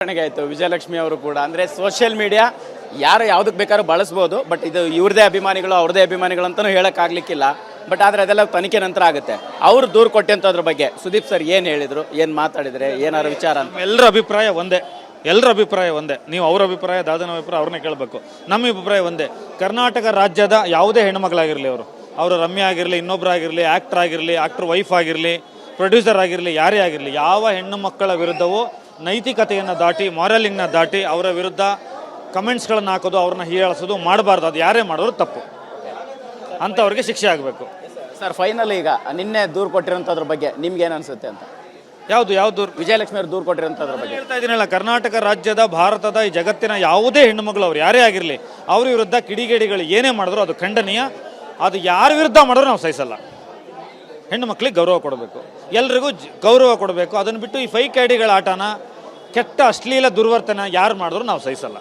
ಆಯ್ತು ವಿಜಯಲಕ್ಷ್ಮಿ ಅವರು ಕೂಡ ಅಂದ್ರೆ ಸೋಷಿಯಲ್ ಮೀಡಿಯಾ ಯಾರು ಯಾವುದಕ್ಕೆ ಬೇಕಾದ್ರೂ ಬಳಸ್ಬೋದು. ಬಟ್ ಇದು ಇವ್ರದೇ ಅಭಿಮಾನಿಗಳು ಅವ್ರದೇ ಅಭಿಮಾನಿಗಳು ಅಂತಾನೂ ಹೇಳಕ್ ಆಗ್ಲಿಕ್ಕಿಲ್ಲ. ಬಟ್ ಆದ್ರೆ ಅದೆಲ್ಲ ತನಿಖೆ ನಂತರ ಆಗುತ್ತೆ. ಅವ್ರು ದೂರು ಕೊಟ್ಟಂತದ್ರ ಬಗ್ಗೆ ಸುದೀಪ್ ಸರ್ ಏನ್ ಹೇಳಿದ್ರು, ಏನ್ ಮಾತಾಡಿದ್ರೆ, ಏನಾದ್ರು ವಿಚಾರ ಅಂತ? ಎಲ್ಲರ ಅಭಿಪ್ರಾಯ ಒಂದೇ. ನೀವು ಅವ್ರ ಅಭಿಪ್ರಾಯ, ದಾದನ ಅಭಿಪ್ರಾಯ ಅವ್ರನ್ನೇ ಕೇಳಬೇಕು. ನಮ್ಮ ಅಭಿಪ್ರಾಯ ಒಂದೇ. ಕರ್ನಾಟಕ ರಾಜ್ಯದ ಯಾವುದೇ ಹೆಣ್ಣುಮಗಳಾಗಿರಲಿ, ಅವರು ರಮ್ಯಾ ಆಗಿರಲಿ, ಇನ್ನೊಬ್ಬರಾಗಿರಲಿ, ಆಕ್ಟರ್ ವೈಫ್ ಆಗಿರಲಿ, ಪ್ರೊಡ್ಯೂಸರ್ ಆಗಿರಲಿ, ಯಾರೇ ಆಗಿರಲಿ, ಯಾವ ಹೆಣ್ಣು ಮಕ್ಕಳ ವಿರುದ್ಧವೂ ನೈತಿಕತೆಯನ್ನು ದಾಟಿ, ಮಾರಲಿಂಗ್ನ ದಾಟಿ ಅವರ ವಿರುದ್ಧ ಕಮೆಂಟ್ಸ್ಗಳನ್ನು ಹಾಕೋದು, ಅವ್ರನ್ನ ಹೀಯಾಳಿಸೋದು ಮಾಡಬಾರ್ದು. ಅದು ಯಾರೇ ಮಾಡೋರು ತಪ್ಪು, ಅಂಥವ್ರಿಗೆ ಶಿಕ್ಷೆ ಆಗಬೇಕು. ಸರ್ ಫೈನಲ್ ಈಗ ನಿನ್ನೆ ದೂರು ಕೊಟ್ಟಿರೋಂಥದ್ರ ಬಗ್ಗೆ ನಿಮ್ಗೆ ಏನು ಅನ್ಸುತ್ತೆ ಅಂತ? ಯಾವುದು ವಿಜಯಲಕ್ಷ್ಮಿ ಅವರು ದೂರು ಕೊಟ್ಟಿರೋಂಥದ್ರ ಬಗ್ಗೆ ಹೇಳ್ತಾ ಇದ್ದೀನಲ್ಲ. ಕರ್ನಾಟಕ ರಾಜ್ಯದ, ಭಾರತದ, ಈ ಜಗತ್ತಿನ ಯಾವುದೇ ಹೆಣ್ಣುಮಗಳು ಅವ್ರು ಯಾರೇ ಆಗಿರಲಿ, ಅವ್ರ ವಿರುದ್ಧ ಕಿಡಿಗೇಡಿಗಳು ಏನೇ ಮಾಡಿದ್ರು ಅದು ಖಂಡನೀಯ. ಅದು ಯಾರ ವಿರುದ್ಧ ಮಾಡಿದ್ರು ನಾವು ಸಹಿಸಲ್ಲ. ಹೆಣ್ಣು ಮಕ್ಕಳಿಗೆ ಗೌರವ ಕೊಡಬೇಕು, ಎಲ್ರಿಗೂ ಗೌರವ ಕೊಡಬೇಕು. ಅದನ್ನು ಬಿಟ್ಟು ಈ ಫೈಕ್ ಐಡಿಗಳ ಆಟನ, ಕೆಟ್ಟ ಅಶ್ಲೀಲ ದುರ್ವರ್ತನ ಯಾರು ಮಾಡಿದ್ರು ನಾವು ಸಹಿಸಲ್ಲ.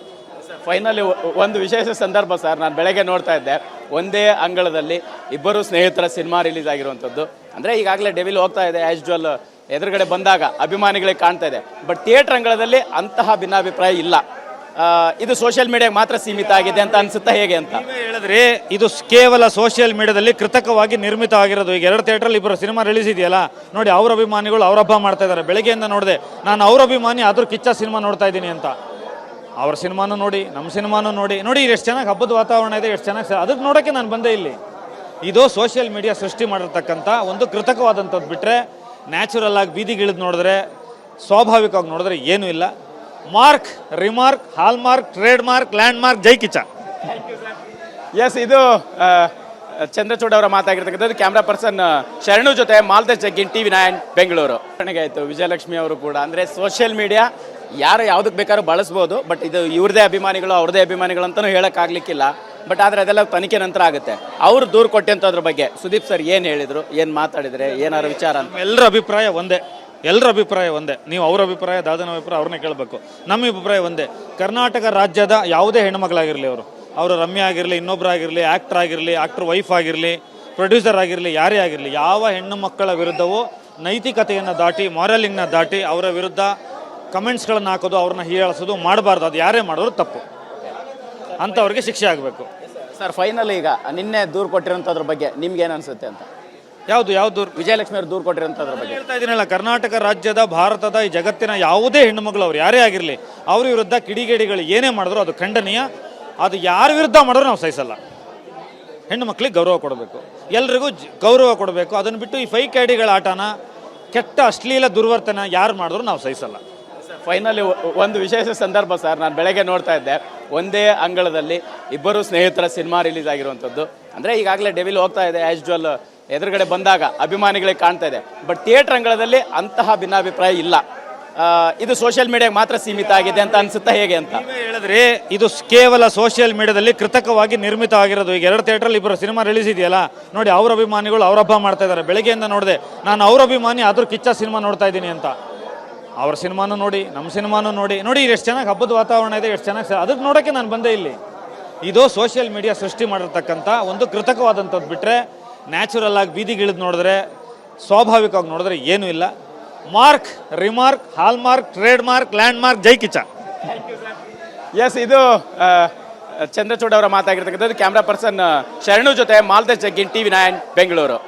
ಫೈನಲಿ ಒಂದು ವಿಶೇಷ ಸಂದರ್ಭ ಸರ್. ನಾನು ಬೆಳಗ್ಗೆ ನೋಡ್ತಾ ಇದ್ದೆ, ಒಂದೇ ಅಂಗಳದಲ್ಲಿ ಇಬ್ಬರು ಸ್ನೇಹಿತರ ಸಿನಿಮಾ ರಿಲೀಸ್ ಆಗಿರುವಂಥದ್ದು. ಅಂದರೆ ಈಗಾಗಲೇ ಡೆವಿಲ್ ಹೋಗ್ತಾ ಇದೆ, ಆ್ಯಸ್ ಯೂಶುವಲ್ ಎದುರುಗಡೆ ಬಂದಾಗ ಅಭಿಮಾನಿಗಳಿಗೆ ಕಾಣ್ತಾ ಇದೆ. ಬಟ್ ಥಿಯೇಟರ್ ಅಂಗಳದಲ್ಲಿ ಅಂತಹ ಭಿನ್ನಾಭಿಪ್ರಾಯ ಇಲ್ಲ. ಇದು ಸೋಷಿಯಲ್ ಮೀಡಿಯಾಗೆ ಮಾತ್ರ ಸೀಮಿತ ಆಗಿದೆ ಅಂತ ಅನ್ಸುತ್ತಾ, ಹೇಗೆ ಅಂತ ಹೇಳಿದ್ರೆ? ಇದು ಕೇವಲ ಸೋಷಿಯಲ್ ಮೀಡಿಯಾದಲ್ಲಿ ಕೃತಕವಾಗಿ ನಿರ್ಮಿತ ಆಗಿರೋದು. ಈಗ 2 ಥಿಯೇಟ್ರಲ್ಲಿ ಇಬ್ಬರು ಸಿನಿಮಾ ರಿಲೀಸ್ ಇದೆಯಲ್ಲ ನೋಡಿ, ಅವ್ರ ಅಭಿಮಾನಿಗಳು ಅವ್ರ ಹಬ್ಬ ಮಾಡ್ತಾ ಇದ್ದಾರೆ. ಬೆಳಗ್ಗೆಯಿಂದ ನೋಡಿದೆ ನಾನು, ಅವ್ರ ಅಭಿಮಾನಿ ಆದರೂ ಕಿಚ್ಚ ಸಿನಿಮಾ ನೋಡ್ತಾ ಇದ್ದೀನಿ ಅಂತ. ಅವ್ರ ಸಿನಿಮಾನು ನೋಡಿ, ನಮ್ಮ ಸಿನಿಮಾನು ನೋಡಿ ಎಷ್ಟು ಚೆನ್ನಾಗಿ ಹಬ್ಬದ ವಾತಾವರಣ ಇದೆ, ಎಷ್ಟು ಚೆನ್ನಾಗಿ. ಅದಕ್ಕೆ ನೋಡೋಕ್ಕೆ ನಾನು ಬಂದೆ ಇಲ್ಲಿ. ಇದು ಸೋಷಿಯಲ್ ಮೀಡಿಯಾ ಸೃಷ್ಟಿ ಮಾಡಿರ್ತಕ್ಕಂಥ ಒಂದು ಕೃತಕವಾದಂಥದ್ದು. ಬಿಟ್ಟರೆ ನ್ಯಾಚುರಲ್ ಆಗಿ ಬೀದಿಗಿಳಿದು ನೋಡಿದ್ರೆ, ಸ್ವಾಭಾವಿಕವಾಗಿ ನೋಡಿದ್ರೆ ಏನೂ ಇಲ್ಲ. Mark, remark, hallmark, trademark, landmark, ಜೈ ಕಿಚ್ಚ. ಎಸ್, ಇದು ಚಂದ್ರಚೂಡ್ ಅವರ ಮಾತಾಗಿರ್ತಕ್ಕಂಥದ್ದು. ಕ್ಯಾಮ್ರಾ ಪರ್ಸನ್ ಶರಣು ಜೊತೆ ಮಾಲ್ತೇಶ್ ಜಗ್ಗಿನ್, TV9 ಬೆಂಗಳೂರು. ಆಯ್ತು ವಿಜಯಲಕ್ಷ್ಮಿ ಅವರು ಕೂಡ ಅಂದ್ರೆ ಸೋಷಿಯಲ್ ಮೀಡಿಯಾ ಯಾರು ಯಾವುದಕ್ಕೆ ಬೇಕಾದ್ರೂ ಬಳಸ್ಬೋದು. ಬಟ್ ಇದು ಇವ್ರದೇ ಅಭಿಮಾನಿಗಳು ಅವ್ರದೇ ಅಭಿಮಾನಿಗಳು ಅಂತಾನೂ ಹೇಳಕ್ ಆಗ್ಲಿಕ್ಕಿಲ್ಲ. ಬಟ್ ಆದ್ರೆ ಅದೆಲ್ಲ ತನಿಖೆ ನಂತರ ಆಗುತ್ತೆ. ಅವ್ರು ದೂರು ಕೊಟ್ಟಂತದ್ರ ಬಗ್ಗೆ ಸುದೀಪ್ ಸರ್ ಏನ್ ಹೇಳಿದ್ರು, ಏನ್ ಮಾತಾಡಿದ್ರೆ, ಏನಾದ್ರು ವಿಚಾರ ಅಂತ? ಎಲ್ಲರ ಅಭಿಪ್ರಾಯ ಒಂದೇ. ನೀವು ಅವ್ರ ಅಭಿಪ್ರಾಯ, ದಾದನ ಅಭಿಪ್ರಾಯ ಅವ್ರನ್ನೇ ಕೇಳಬೇಕು. ನಮ್ಮ ಅಭಿಪ್ರಾಯ ಒಂದೇ. ಕರ್ನಾಟಕ ರಾಜ್ಯದ ಯಾವುದೇ ಹೆಣ್ಣುಮಗಳಾಗಿರಲಿ, ಅವರು ರಮ್ಯಾ ಆಗಿರಲಿ, ಇನ್ನೊಬ್ಬರಾಗಿರಲಿ, ಆಕ್ಟರ್ ವೈಫ್ ಆಗಿರಲಿ, ಪ್ರೊಡ್ಯೂಸರ್ ಆಗಿರಲಿ, ಯಾರೇ ಆಗಿರಲಿ, ಯಾವ ಹೆಣ್ಣು ಮಕ್ಕಳ ವಿರುದ್ಧವೂ ನೈತಿಕತೆಯನ್ನು ದಾಟಿ, ಮಾರಲಿಂಗ್ನ ದಾಟಿ ಅವರ ವಿರುದ್ಧ ಕಮೆಂಟ್ಸ್ಗಳನ್ನು ಹಾಕೋದು, ಅವ್ರನ್ನ ಹೀಯಾಳಿಸೋದು ಮಾಡಬಾರ್ದು. ಅದು ಯಾರೇ ಮಾಡೋರು ತಪ್ಪು, ಅಂಥವ್ರಿಗೆ ಶಿಕ್ಷೆ ಆಗಬೇಕು. ಸರ್ ಫೈನಲ್ ಈಗ ನಿನ್ನೆ ದೂರು ಕೊಟ್ಟಿರೋಂಥದ್ರ ಬಗ್ಗೆ ನಿಮ್ಗೆ ಏನು ಅನ್ಸುತ್ತೆ ಅಂತ? ಯಾವುದು ವಿಜಯಲಕ್ಷ್ಮಿ ಅವರು ದೂರು ಕೊಟ್ಟಿರೋಂಥದ್ರ ಬಗ್ಗೆ ಹೇಳ್ತಾ ಇದ್ದೀನಲ್ಲ. ಕರ್ನಾಟಕ ರಾಜ್ಯದ, ಭಾರತದ, ಈ ಜಗತ್ತಿನ ಯಾವುದೇ ಹೆಣ್ಣುಮಗಳು ಅವ್ರು ಯಾರೇ ಆಗಿರಲಿ, ಅವ್ರ ವಿರುದ್ಧ ಕಿಡಿಗೇಡಿಗಳು ಏನೇ ಮಾಡಿದ್ರು ಅದು ಖಂಡನೀಯ. ಅದು ಯಾರ ವಿರುದ್ಧ ಮಾಡಿದ್ರು ನಾವು ಸಹಿಸಲ್ಲ. ಹೆಣ್ಣು ಮಕ್ಕಳಿಗೆ ಗೌರವ ಕೊಡಬೇಕು, ಎಲ್ರಿಗೂ ಗೌರವ ಕೊಡಬೇಕು. ಅದನ್ನು ಬಿಟ್ಟು ಈ ಫೈಕ್ ಐಡಿಗಳ ಆಟನ, ಕೆಟ್ಟ ಅಶ್ಲೀಲ ದುರ್ವರ್ತನ ಯಾರು ಮಾಡಿದ್ರು ನಾವು ಸಹಿಸಲ್ಲ. ಫೈನಲಿ ಒಂದು ವಿಶೇಷ ಸಂದರ್ಭ ಸರ್. ನಾನು ಬೆಳಗ್ಗೆ ನೋಡ್ತಾ ಇದ್ದೆ, ಒಂದೇ ಅಂಗಳದಲ್ಲಿ ಇಬ್ಬರು ಸ್ನೇಹಿತರ ಸಿನಿಮಾ ರಿಲೀಸ್ ಆಗಿರುವಂಥದ್ದು. ಅಂದರೆ ಈಗಾಗಲೇ ಡೆವಿಲ್ ಹೋಗ್ತಾ ಇದೆ, ಆ್ಯಸ್ ಯೂಶುವಲ್ ಎದುರುಗಡೆ ಬಂದಾಗ ಅಭಿಮಾನಿಗಳಿಗೆ ಕಾಣ್ತಾ ಇದೆ. ಬಟ್ ಥಿಯೇಟರ್ ಅಂಗಳದಲ್ಲಿ ಅಂತಹ ಭಿನ್ನಾಭಿಪ್ರಾಯ ಇಲ್ಲ. ಇದು ಸೋಷಿಯಲ್ ಮೀಡಿಯಾಗೆ ಮಾತ್ರ ಸೀಮಿತ ಆಗಿದೆ ಅಂತ ಅನ್ಸುತ್ತಾ, ಹೇಗೆ ಅಂತ? ಹೇಳಿದ್ರೆ ಇದು ಕೇವಲ ಸೋಷಿಯಲ್ ಮೀಡಿಯಾದಲ್ಲಿ ಕೃತಕವಾಗಿ ನಿರ್ಮಿತ ಆಗಿರೋದು. ಈಗ 2 ಥಿಯೇಟ್ರಲ್ಲಿ ಇಬ್ಬರು ಸಿನಿಮಾ ರಿಲೀಸ್ ಇದೆಯಲ್ಲ ನೋಡಿ, ಅವ್ರ ಅಭಿಮಾನಿಗಳು ಅವ್ರ ಹಬ್ಬ ಮಾಡ್ತಾ ಇದ್ದಾರೆ. ಬೆಳಗ್ಗೆಯಿಂದ ನೋಡಿದೆ ನಾನು, ಅವ್ರ ಅಭಿಮಾನಿ ಆದರೂ ಕಿಚ್ಚ ಸಿನಿಮಾ ನೋಡ್ತಾ ಇದ್ದೀನಿ ಅಂತ. ಅವ್ರ ಸಿನಿಮಾನು ನೋಡಿ, ನಮ್ಮ ಸಿನಿಮಾನು ನೋಡಿ ಎಷ್ಟು ಚೆನ್ನಾಗಿ ಹಬ್ಬದ ವಾತಾವರಣ ಇದೆ, ಎಷ್ಟು ಚೆನ್ನಾಗಿ. ಅದಕ್ಕೆ ನೋಡೋಕ್ಕೆ ನಾನು ಬಂದೆ ಇಲ್ಲಿ. ಇದು ಸೋಷಿಯಲ್ ಮೀಡಿಯಾ ಸೃಷ್ಟಿ ಮಾಡಿರ್ತಕ್ಕಂಥ ಒಂದು ಕೃತಕವಾದಂಥದ್ದು. ಬಿಟ್ಟರೆ ನ್ಯಾಚುರಲ್ ಆಗಿ ಬೀದಿಗಿಳಿದು ನೋಡಿದ್ರೆ, ಸ್ವಾಭಾವಿಕವಾಗಿ ನೋಡಿದ್ರೆ ಏನೂ ಇಲ್ಲ. Mark, remark, hallmark, trademark, landmark, ಜೈ ಕಿಚ್ಚ. ಎಸ್, ಇದು ಚಂದ್ರಚೂಡ್ ಅವರ ಮಾತಾಗಿರ್ತಕ್ಕಂಥದ್ದು. ಕ್ಯಾಮ್ರಾ ಪರ್ಸನ್ ಶರಣು ಜೊತೆ ಮಾಲ್ತೇಶ್ ಜಗ್ಗಿನ್, TV9 ಬೆಂಗಳೂರು.